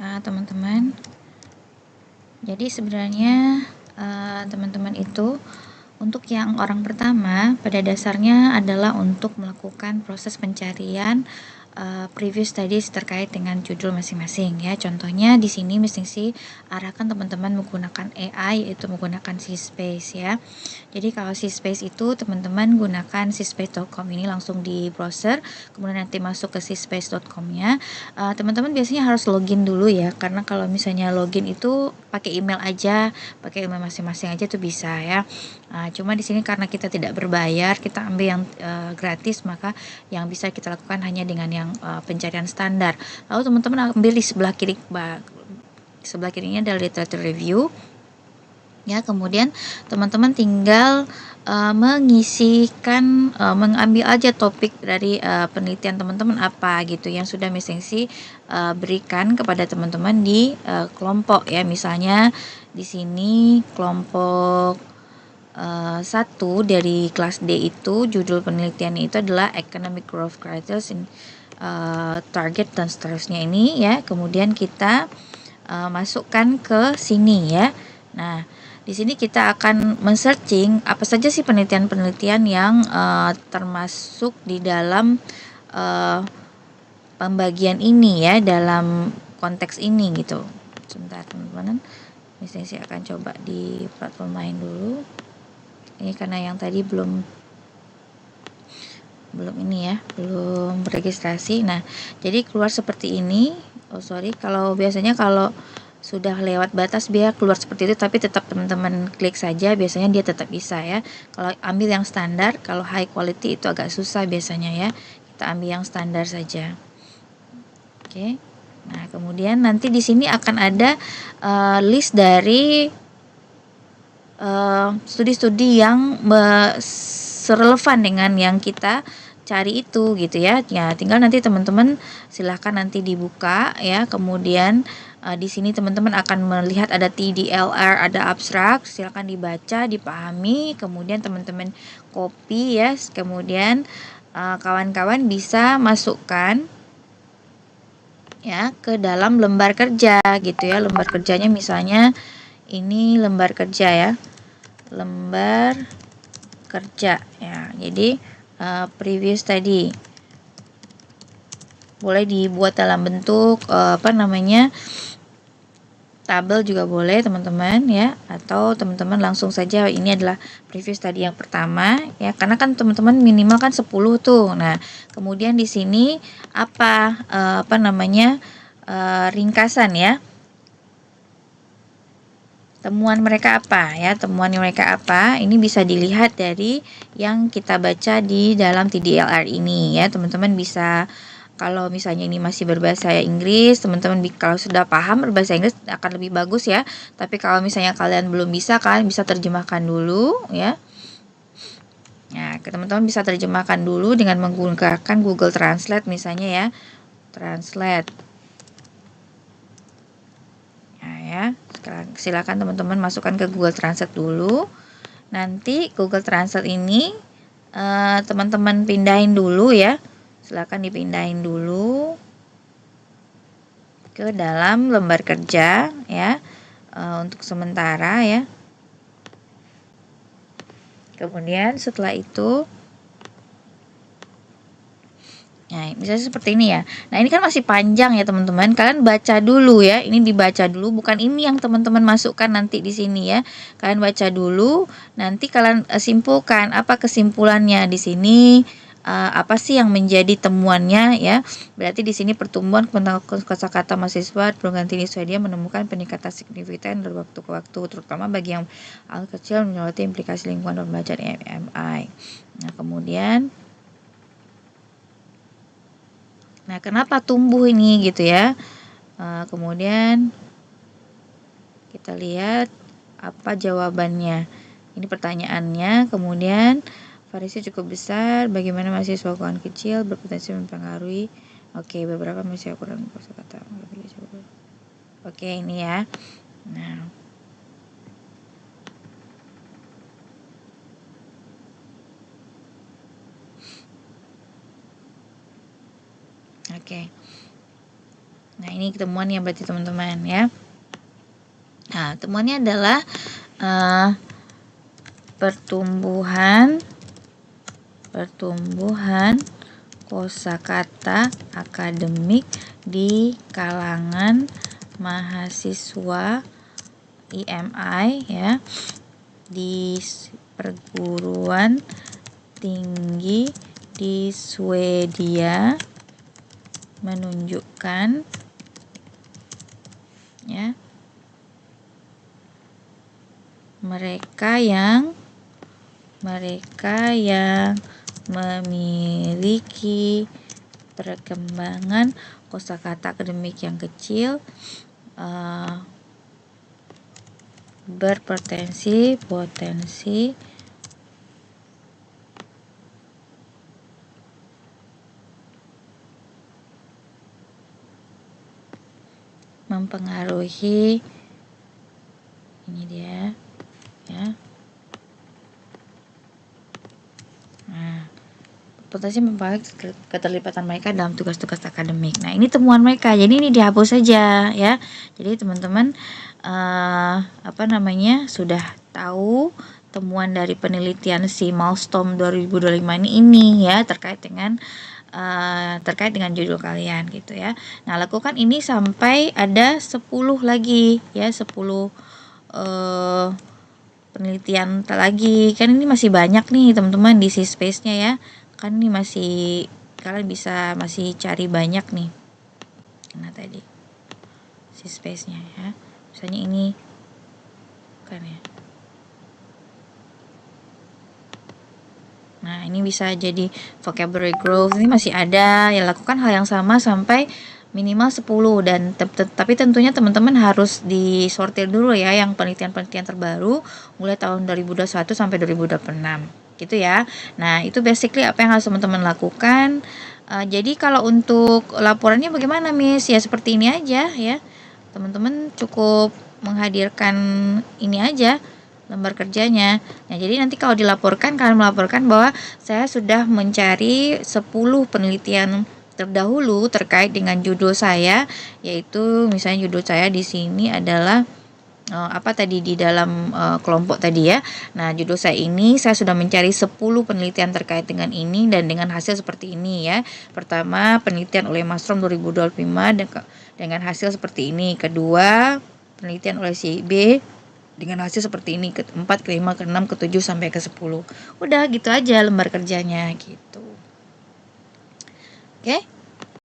teman-teman. Jadi sebenarnya teman-teman itu untuk yang orang pertama pada dasarnya adalah untuk melakukan proses pencarian previous studies terkait dengan judul masing-masing ya. Contohnya di sini mesti sih arahkan teman-teman menggunakan AI, yaitu menggunakan CSpace ya. Jadi kalau CSpace itu teman-teman gunakan cspace.com ini langsung di browser, kemudian nanti masuk ke cspace.com-nya. Teman-teman biasanya harus login dulu ya, karena kalau misalnya login itu pakai email aja, pakai email masing-masing aja tuh bisa ya. Cuma di sini karena kita tidak berbayar, kita ambil yang gratis, maka yang bisa kita lakukan hanya dengan yang pencarian standar. Lalu teman-teman ambil di sebelah kirinya adalah literature review ya. Kemudian teman-teman tinggal mengambil aja topik dari penelitian teman-teman apa gitu yang sudah Miss berikan kepada teman-teman di kelompok ya. Misalnya di sini kelompok 1 dari kelas D itu judul penelitiannya itu adalah Economic Growth Criteria in Target dan seterusnya ini ya. Kemudian kita masukkan ke sini ya. Nah, di sini kita akan men-searching apa saja sih penelitian-penelitian yang termasuk di dalam pembagian ini ya, dalam konteks ini gitu. Sebentar teman-teman, misalnya saya akan coba di platform lain dulu. Ini karena yang tadi belum registrasi. Nah, jadi keluar seperti ini. Kalau biasanya kalau sudah lewat batas biar keluar seperti itu, tapi tetap teman-teman klik saja, biasanya dia tetap bisa ya. Kalau ambil yang standar, kalau high quality itu agak susah biasanya ya. Kita ambil yang standar saja. Oke. Nah, kemudian nanti di sini akan ada list dari studi-studi yang serelevan dengan yang kita cari itu gitu ya. Ya, tinggal nanti teman-teman silahkan nanti dibuka ya. Kemudian di sini teman-teman akan melihat ada TDLR, ada abstrak, silahkan dibaca, dipahami, kemudian teman-teman copy ya. Kemudian kawan-kawan bisa masukkan ya ke dalam lembar kerja gitu ya. Lembar kerjanya misalnya ini lembar kerja ya. Lembar kerja ya. Jadi previous tadi boleh dibuat dalam bentuk tabel juga boleh teman-teman ya, atau teman-teman langsung saja ini adalah previous tadi yang pertama ya, karena kan teman-teman minimal kan 10 tuh. Nah, kemudian di sini ringkasan ya. Temuan mereka apa ya? Ini bisa dilihat dari yang kita baca di dalam TDLR ini ya. Teman-teman bisa, kalau misalnya ini masih berbahasa Inggris, teman-teman kalau sudah paham berbahasa Inggris akan lebih bagus ya. Tapi kalau misalnya kalian belum bisa, kalian bisa terjemahkan dulu ya. Nah, teman-teman bisa terjemahkan dulu dengan menggunakan Google Translate misalnya ya. Translate. Nah ya, silakan teman-teman masukkan ke Google Translate dulu. Nanti Google Translate ini teman-teman pindahin dulu ya. Silakan dipindahin dulu ke dalam lembar kerja ya, untuk sementara ya. Kemudian setelah itu, nah misalnya seperti ini ya. Nah ini kan masih panjang ya teman-teman. Kalian baca dulu ya. Ini dibaca dulu. Bukan ini yang teman-teman masukkan nanti di sini ya. Kalian baca dulu. Nanti kalian simpulkan apa kesimpulannya di sini. Apa sih yang menjadi temuannya ya? Berarti di sini pertumbuhan kosakata mahasiswa berganti Swedia menemukan peningkatan signifikan dari waktu ke waktu, terutama bagi yang hal kecil menyoroti implikasi lingkungan dan belajar MI. Nah kemudian, nah kenapa tumbuh ini gitu ya? Kemudian kita lihat apa jawabannya. Ini pertanyaannya. Kemudian variasi cukup besar. Bagaimana mahasiswa keuangan kecil berpotensi mempengaruhi? Oke, beberapa mahasiswa kurang kosakata. Oke, ini ya. Nah, oke. Nah, ini temuannya berarti teman-teman ya. Nah, temuannya adalah pertumbuhan kosakata akademik di kalangan mahasiswa IMI ya di perguruan tinggi di Swedia menunjukkan ya mereka yang memiliki perkembangan kosakata akademik yang kecil berpotensi mempengaruhi ini dia ya. Nah, potensi mempengaruhi keterlibatan mereka dalam tugas-tugas akademik. Nah, ini temuan mereka. Jadi ini dihapus saja ya. Jadi teman-teman sudah tahu temuan dari penelitian si Milestone 2025 ini ya terkait dengan judul kalian gitu ya. Nah, lakukan ini sampai ada 10 lagi ya, 10 penelitian lagi. Kan ini masih banyak nih teman-teman di si space-nya ya. Kan ini kalian bisa masih cari banyak nih. Nah, tadi si space-nya ya. Misalnya ini kan ya. Nah, ini bisa jadi vocabulary growth. Ini masih ada. Ya, lakukan hal yang sama sampai minimal 10 dan tapi tentunya teman-teman harus disortir dulu ya yang penelitian-penelitian terbaru mulai tahun 2021 sampai 2026 gitu ya. Nah, itu basically apa yang harus teman-teman lakukan. Jadi kalau untuk laporannya bagaimana, Miss? Ya seperti ini aja ya. Teman-teman cukup menghadirkan ini aja lembar kerjanya. Nah, jadi nanti kalau dilaporkan, kalian melaporkan bahwa saya sudah mencari 10 penelitian terdahulu terkait dengan judul saya, yaitu misalnya judul saya di sini adalah di dalam kelompok tadi ya. Nah, judul saya ini saya sudah mencari 10 penelitian terkait dengan ini dan dengan hasil seperti ini ya. Pertama, penelitian oleh Milestone 2025 dengan hasil seperti ini. Kedua, penelitian oleh si B dengan hasil seperti ini, ke-4, ke-5, ke-6, ke-7 sampai ke-10. Udah gitu aja lembar kerjanya gitu. Oke?